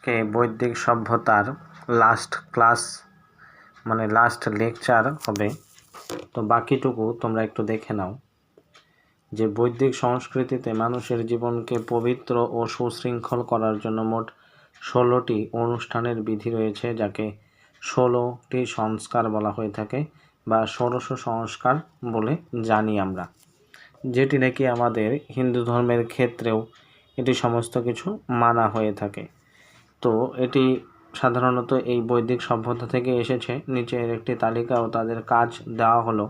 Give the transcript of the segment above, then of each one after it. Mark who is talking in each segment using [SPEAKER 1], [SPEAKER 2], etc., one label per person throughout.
[SPEAKER 1] আজকে বৈদিক সভ্যতার লাস্ট ক্লাস মানে লাস্ট লেকচার হবে। তো বাকিটুকু তোমরা একটু দেখে নাও যে বৈদিক সংস্কৃতিতে মানুষের জীবনকে পবিত্র ও সুশৃঙ্খল করার জন্য মোট 16টি অনুষ্ঠানের বিধি রয়েছে, যাকে 16টি সংস্কার বলা হয়ে থাকে বা ষোড়শ সংস্কার বলে জানি আমরা, যেটি নাকি আমাদের হিন্দু ধর্মের ক্ষেত্রেও এটি সমস্ত কিছু মানা হয়ে থাকে। তো এটি সাধারণত এই বৈদিক সভ্যতা থেকে এসেছে। নিচের একটি তালিকা ও তাদের কাজ দেওয়া হলো।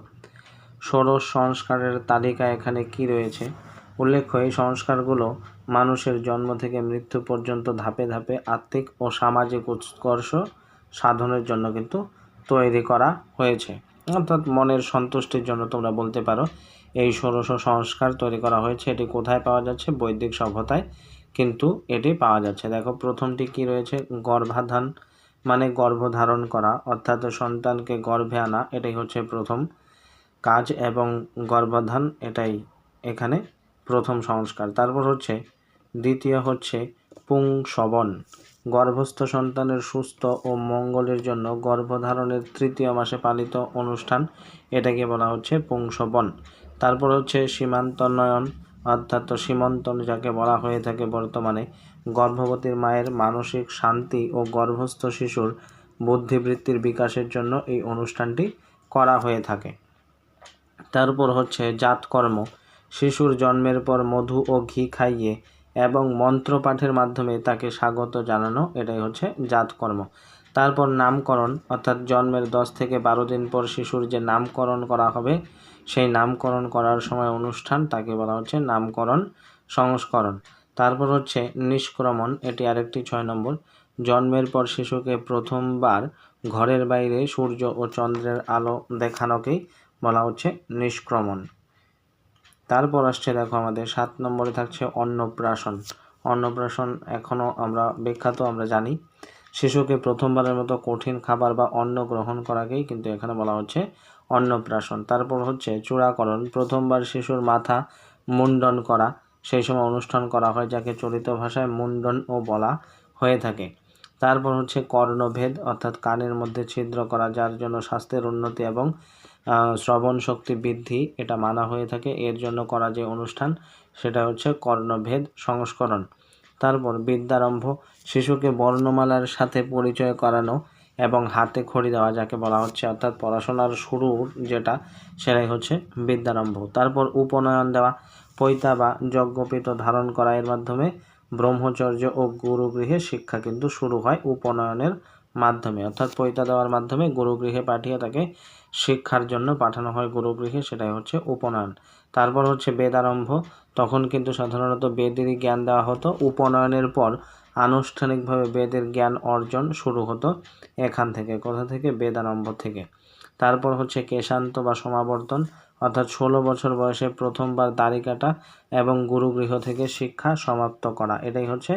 [SPEAKER 1] ষোড়শ সংস্কারের তালিকা এখানে কি রয়েছে? উল্লেখ্য, এই সংস্কারগুলো মানুষের জন্ম থেকে মৃত্যু পর্যন্ত ধাপে ধাপে আত্মিক ও সামাজিক উৎকর্ষ সাধনের জন্য কিন্তু তৈরি করা হয়েছে, অর্থাৎ মনের সন্তুষ্টির জন্য তোমরা বলতে পারো এই ষোড়শ সংস্কার তৈরি করা হয়েছে। এটি কোথায় পাওয়া যাচ্ছে? বৈদিক সভ্যতায় কিন্তু এটি পাওয়া যাচ্ছে। দেখো, প্রথমটি কি রয়েছে? গর্ভাধান, মানে গর্ভধারণ করা, অর্থাৎ সন্তানকে গর্ভে আনা, এটাই হচ্ছে প্রথম কাজ, এবং গর্ভধান এটাই এখানে প্রথম সংস্কার। তারপর হচ্ছে দ্বিতীয় হচ্ছে পুংসবন, গর্ভস্থ সন্তানের সুস্থ ও মঙ্গলের জন্য গর্ভধারণের তৃতীয় মাসে পালিত অনুষ্ঠান, এটাকে বলা হচ্ছে পুংসবন। তারপর হচ্ছে সীমান্তোন্নয়ন, অর্থাৎ সীমন্তন যাকে বলা হয়ে থাকে বর্তমানে, গর্ভবতী মায়ের মানসিক শান্তি ও গর্ভস্থ শিশুর বুদ্ধিবৃত্তির বিকাশের জন্য এই অনুষ্ঠানটি করা হয়ে থাকে। তারপর হচ্ছে জাতকর্ম, শিশুর জন্মের পর মধু ও ঘি খাইয়ে এবং মন্ত্রপাঠের মাধ্যমে তাকে স্বাগত জানানো, এটাই হচ্ছে জাতকর্ম। তারপর নামকরণ, অর্থাৎ জন্মের 10 থেকে 12 দিন পর শিশুর যে নামকরণ করা হবে, সেই নামকরণ করার সময় অনুষ্ঠান, তাকে বলা হচ্ছে নামকরণ সংস্করণ। তারপর হচ্ছে নিষ্ক্রমণ, এটি আরেকটি 6 নম্বর। জন্মের পর শিশুকে প্রথমবার ঘরের বাইরে সূর্য ও চন্দ্রের আলো দেখানোকেই বলা হচ্ছে নিষ্ক্রমণ। তারপর আসছে দেখো আমাদের 7 নম্বরে থাকছে অন্নপ্রাশন। অন্নপ্রাশন এখনও আমরা বিখ্যাত, আমরা জানি। শিশুকে প্রথমবারের মতো কঠিন খাবার বা অন্ন গ্রহণ করাকেই কিন্তু এখানে বলা হচ্ছে অন্নপ্রাশন। তারপর হচ্ছে চূড়াকরণ, প্রথমবার শিশুর মাথা মুন্ডন করা, সেই সময় অনুষ্ঠান করা হয়, যাকে চলিত ভাষায় মুন্ডনও বলা হয়ে থাকে। তারপর হচ্ছে কর্ণভেদ, অর্থাৎ কানের মধ্যে ছিদ্র করা, যার জন্য স্বাস্থ্যের উন্নতি এবং শ্রবণ শক্তি বৃদ্ধি, এটা মানা হয়ে থাকে। এর জন্য করা যে অনুষ্ঠান, সেটা হচ্ছে কর্ণভেদ সংস্করণ। তারপর বিদ্যারম্ভ, শিশুকে বর্ণমালার সাথে পরিচয় করানো এবং হাতে খড়ি দেওয়া, যাকে বলা হচ্ছে, অর্থাৎ পড়াশোনার শুরু যেটা, সেটাই হচ্ছে বিদ্যারম্ভ। তারপর উপনয়ন দেওয়া, পৈতা বা যজ্ঞপীঠ ধারণ করা, এর মাধ্যমে ব্রহ্মচর্য ও গুরুগৃহে শিক্ষা কিন্তু শুরু হয় উপনয়নের মাধ্যমে, অর্থাৎ পৈতা দেওয়ার মাধ্যমে গুরুগৃহে পাঠিয়ে তাকে শিক্ষার জন্য পাঠানো হয় গুরুগৃহে, সেটাই হচ্ছে উপনয়ন। তারপর হচ্ছে বেদারম্ভ, তখন কিন্তু সাধারণত বেদেরই জ্ঞান দেওয়া হতো। উপনয়নের পর আনুষ্ঠানিকভাবে বেদের জ্ঞান অর্জন শুরু হতো এখান থেকে। কোথা থেকে? বেদারম্ভ থেকে। তারপর হচ্ছে কেশান্ত বা সমাবর্তন, অর্থাৎ 16 বছর বয়সে প্রথমবার দাড়ি কাটা এবং গুরুগৃহ থেকে শিক্ষা সমাপ্ত করা, এটাই হচ্ছে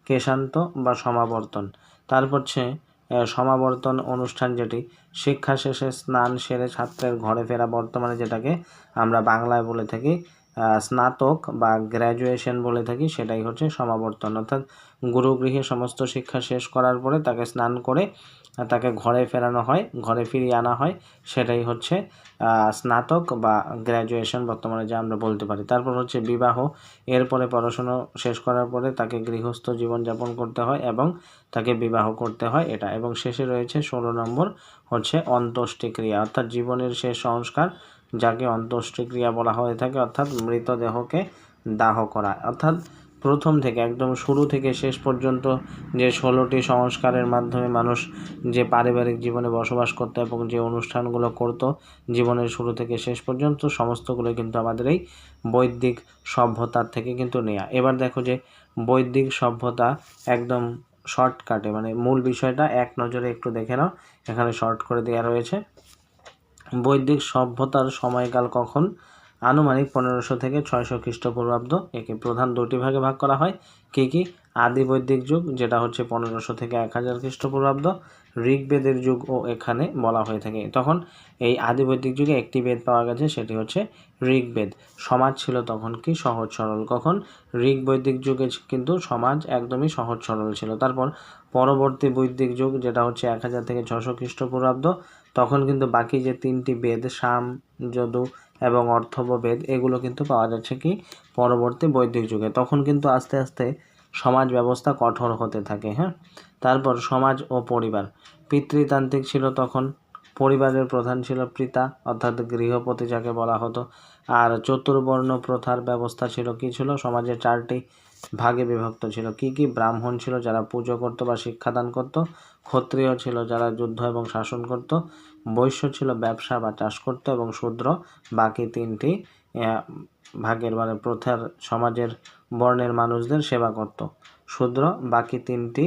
[SPEAKER 1] কেশান্ত বা সমাবর্তন। তারপর হচ্ছে সমাবর্তন অনুষ্ঠান, যেটি শিক্ষা শেষে স্নান সেরে ছাত্রের ঘরে ফেরা, বর্তমানে যেটাকে আমরা বাংলায় বলে থাকি স্নাতক বা গ্র্যাজুয়েশন বলে থাকি, সেটাই হচ্ছে সমাবর্তন। অর্থাৎ গুরুগৃহে সমস্ত শিক্ষা শেষ করার পরে তাকে স্নান করে তাকে ঘরে ফেরানো হয়, ঘরে ফিরিয়ে আনা হয়, সেটাই হচ্ছে স্নাতক বা গ্র্যাজুয়েশন বর্তমানে যা আমরা বলতে পারি। তারপর হচ্ছে বিবাহ, এরপরে পড়াশুনো শেষ করার পরে তাকে গৃহস্থ জীবনযাপন করতে হয় এবং তাকে বিবাহ করতে হয়, এটা। এবং শেষে রয়েছে 16 নম্বর হচ্ছে অন্ত্যেষ্টিক্রিয়া, অর্থাৎ জীবনের শেষ সংস্কার, যাকে অন্ত্যেষ্টিক্রিয়া বলা হয়ে থাকে, অর্থাৎ মৃতদেহকে দাহ করা। অর্থাৎ প্রথম থেকে একদম শুরু থেকে শেষ পর্যন্ত যে 16টি সংস্কারের মাধ্যমে মানুষ যে পারিবারিক জীবনে বসবাস করতো এবং যে অনুষ্ঠানগুলো করতো জীবনের শুরু থেকে শেষ পর্যন্ত, সমস্তগুলো কিন্তু আমাদের এই বৈদিক সভ্যতার থেকে কিন্তু নেয়া। এবার দেখো যে বৈদিক সভ্যতা একদম শর্টকাটে, মানে মূল বিষয়টা এক নজরে একটু দেখে নাও, এখানে শর্ট করে দেওয়া রয়েছে। বৈদিক সভ্যতার সময়কাল কখন? আনুমানিক 1500 থেকে 600 খ্রিস্টপূর্বাব্দ। একে প্রধান দুটি ভাগে ভাগ করা হয়। কি কি? আদি বৈদিক যুগ, যেটা হচ্ছে 1500 থেকে 1000 খ্রিস্টপূর্বাব্দ, ঋগ্বেদের যুগও এখানে বলা হয়ে থাকে। তখন এই আদি বৈদিক যুগে একটি বেদ পাওয়া গেছে, সেটি হচ্ছে ঋগ্বেদ। সমাজ ছিল তখন কি সহজ সরল। কখন? ঋগ বৈদিক যুগে কিন্তু সমাজ একদমই সহজ সরল ছিল। তারপর পরবর্তী বৈদিক যুগ, যেটা হচ্ছে 1000 থেকে 600 খ্রিস্টপূর্বাব্দ, তখন কিন্তু বাকি যে 3টি বেদ, সাম, যদু এবং অর্থব বেদ, এগুলো কিন্তু পাওয়া যাচ্ছে কি পরবর্তী বৈদিক যুগে। তখন কিন্তু আস্তে আস্তে সমাজ ব্যবস্থা কঠোর হতে থাকে। হ্যাঁ, তারপর সমাজ ও পরিবার পিতৃতান্ত্রিক ছিল তখন। পরিবারের প্রধান ছিল পিতা, অর্থাৎ গৃহপতি যাকে বলা হতো। আর চতুর্বর্ণ প্রথার ব্যবস্থা ছিল, কি ছিল? সমাজের 4টি ভাগে বিভক্ত ছিল। কি কি? ব্রাহ্মণ ছিল যারা পুজো করত বা শিক্ষাদান করত, ক্ষত্রিয় ছিল যারা যুদ্ধ এবং শাসন করত, বৈশ্য ছিল ব্যবসা বা চাষ করত, এবং শূদ্র বাকি 3টি ভাগের মানে প্রথার সমাজের বর্ণের মানুষদের সেবা করত। শূদ্র বাকি 3টি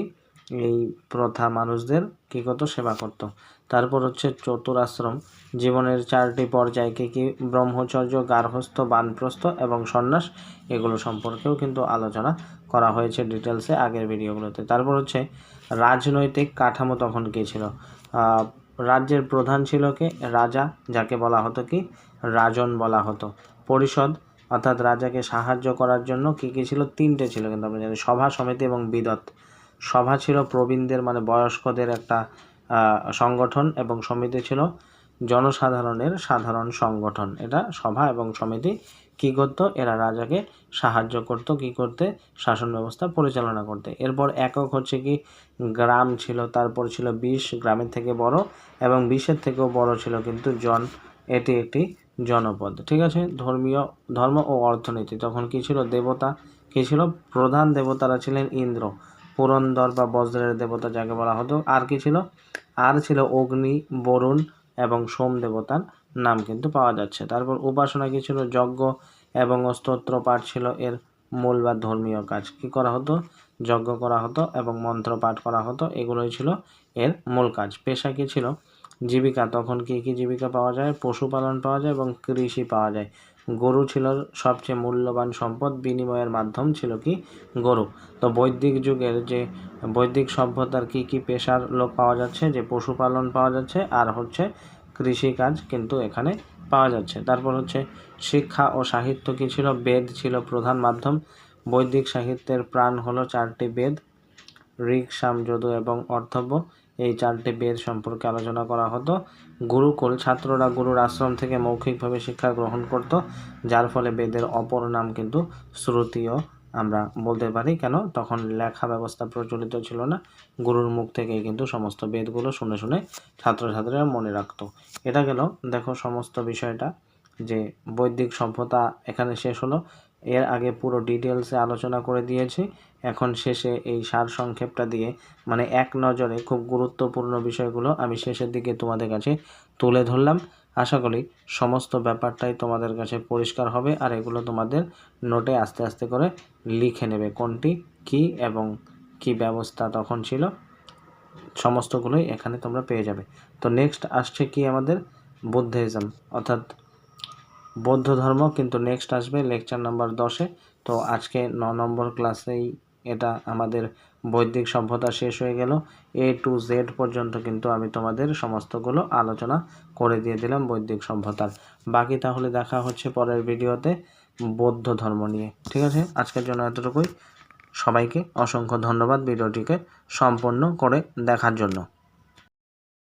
[SPEAKER 1] এই প্রথা মানুষদের কি করত? সেবা করত। তারপর হচ্ছে চতুরাশ্রম জীবনের 4টি পর্যায়, কি ব্রহ্মচর্য, গার্হস্থ্য, বানপ্রস্থ এবং সন্ন্যাস, এগুলো সম্পর্কেও কিন্তু আলোচনা করা হয়েছে ডিটেলসে আগের ভিডিওগুলোতে। তারপর হচ্ছে রাজনৈতিক কাঠামো তখন কী ছিল? রাজ্যের প্রধান ছিল কে? রাজা, যাকে বলা হতো কি রাজন বলা হতো। পরিষদ অর্থাৎ রাজাকে সাহায্য করার জন্য কি ছিল? 3টে ছিল কিন্তু আমরা জানি, সভা, সমিতি এবং বিদত। সভা ছিল প্রবীণদের মানে বয়স্কদের একটা সংগঠন, এবং সমিতি ছিল জনসাধারণের সাধারণ সংগঠন। এটা সভা এবং সমিতি কি করত? এরা রাজাকে সাহায্য করত কি করতে? শাসন ব্যবস্থা পরিচালনা করতে। এরপর একক হচ্ছে কি গ্রাম ছিল, তারপর ছিল 20, গ্রামের থেকে বড়, এবং 20-এর থেকেও বড় ছিল কিন্তু এটি একটি জনপদ। ঠিক আছে। ধর্ম ও অর্থনীতি তখন কি ছিল? দেবতা কি ছিল? প্রধান দেবতারা ছিলেন ইন্দ্র, পুরন্দর বা বজ্রের দেবতা যাকে বলা হতো। আর কি ছিল? আর ছিল অগ্নি, বরুণ এবং সোম দেবতার নাম কিন্তু পাওয়া যাচ্ছে। তারপর উপাসনা কি ছিল? যজ্ঞ এবং স্তোত্র পাঠ ছিল এর মূল বা ধর্মীয় কাজ। কি করা হতো? যজ্ঞ করা হতো এবং মন্ত্র পাঠ করা হতো, এগুলোই ছিল এর মূল কাজ। পেশা কি ছিল? জীবিকা তখন কি কি জীবিকা পাওয়া যায়? পশুপালন পাওয়া যায় এবং কৃষি পাওয়া যায়। গরু ছিল সবচেয়ে মূল্যবান সম্পদ, বিনিময়ের মাধ্যম ছিল কি গরু। তো বৈদিক যুগের যে বৈদিক সভ্যতার কি কি পেশার লোক পাওয়া যাচ্ছে? যে পশুপালন পাওয়া যাচ্ছে, আর হচ্ছে কৃষিকাজ কিন্তু এখানে পাওয়া যাচ্ছে। তারপর হচ্ছে শিক্ষা ও সাহিত্য কি ছিল? বেদ ছিল প্রধান মাধ্যম। বৈদিক সাহিত্যের প্রাণ হলো 4টি বেদ, ঋগ, সাম, যদু এবং অর্থব্য। এই 4টি বেদ সম্পর্কে আলোচনা করা হতো। গুরুকুল, ছাত্ররা গুরুর আশ্রম থেকে মৌখিকভাবে শিক্ষা গ্রহণ করত, যার ফলে বেদের অপর নাম কিন্তু শ্রুতিও আমরা বলতে পারি। কেন? তখন লেখা ব্যবস্থা প্রচলিত ছিল না, গুরুর মুখ থেকেই কিন্তু সমস্ত বেদগুলো শুনে শুনে ছাত্রছাত্রীরা মনে রাখত। এটা গেল দেখো সমস্ত বিষয়টা, যে বৈদিক সভ্যতা এখানে শেষ হলো। এর আগে পুরো ডিটেলসে আলোচনা করে দিয়েছি, এখন শেষে এই সারসংক্ষেপটা দিয়ে মানে এক নজরে খুব গুরুত্বপূর্ণ বিষয়গুলো আমি শেষের দিকে তোমাদের কাছে তুলে ধরলাম। আশা করি সমস্ত ব্যাপারটাই তোমাদের কাছে পরিষ্কার হবে, আর এগুলো তোমাদের নোটে আস্তে আস্তে করে লিখে নেবে, কোনটি কি এবং কি ব্যবস্থা তখন ছিল, সমস্তগুলোই এখানে তোমরা পেয়ে যাবে। তো নেক্সট আসছে কি আমাদের বুদ্ধিজম, অর্থাৎ বৌদ্ধ ধর্ম, কিন্তু নেক্সট আসবে লেকচার নাম্বার 10-এ। তো আজকে 9 নম্বর ক্লাসেই এটা আমাদের বৈদিক সভ্যতা শেষ হয়ে গেল। A to Z পর্যন্ত কিন্তু আমি তোমাদের সমস্তগুলো আলোচনা করে দিয়ে দিলাম বৈদিক সভ্যতার। বাকি তাহলে দেখা হচ্ছে পরের ভিডিওতে বৌদ্ধ ধর্ম নিয়ে। ঠিক আছে, আজকের জন্য এতটুকুই। সবাইকে অসংখ্য ধন্যবাদ ভিডিওটিকে সম্পূর্ণ করে দেখার জন্য।